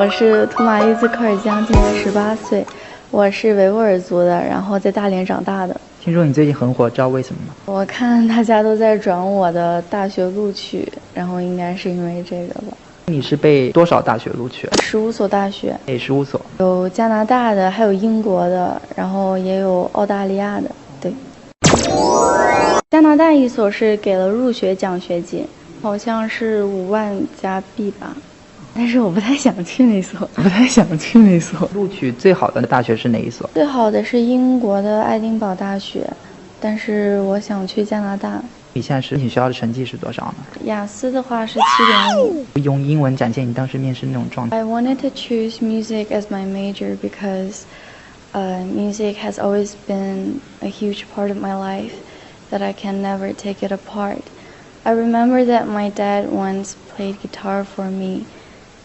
我是图马伊兹科尔江，今年18岁，我是维吾尔族的，然后在大连长大的。听说你最近很火，知道为什么吗？我看大家都在转我的大学录取，然后应该是因为这个吧。你是被多少大学录取？15所大学。哪15所？有加拿大的，还有英国的，然后也有澳大利亚的。对。加拿大一所是给了入学奖学金，好像是5万加币吧。但是我不太想去那所，录取最好的大学是哪一所？最好的是英国的爱丁堡大学，但是我想去加拿大。你现在申请学校的成绩是多少呢？雅思的话是7.5。用英文展现你当时面试那种状态。I wanted to choose music as my major because music has always been a huge part of my life that I can never take it apart. I remember that my dad once played guitar for me,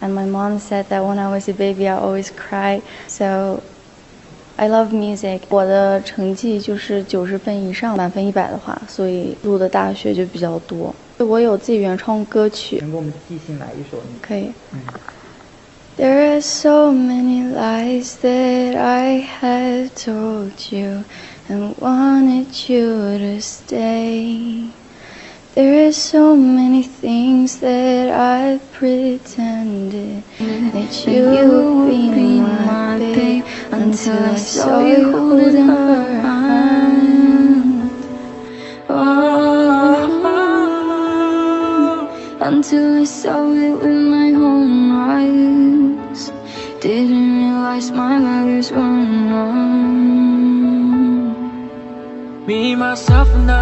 and my mom said that when I was a baby I always cry. So I love music. 我的成绩就是90分以上，满分100的话，所以入的大学就比较多。我有自己原创歌曲，能给我们即兴来一首？可以。There are so many lies that I have told you and wanted you to stay. There are so many things that I've pretended that you would be my babe until I saw you holding her hand. Oh, until I saw it with my own eyes. Didn't realize my values were wrong. Me, myself, and I.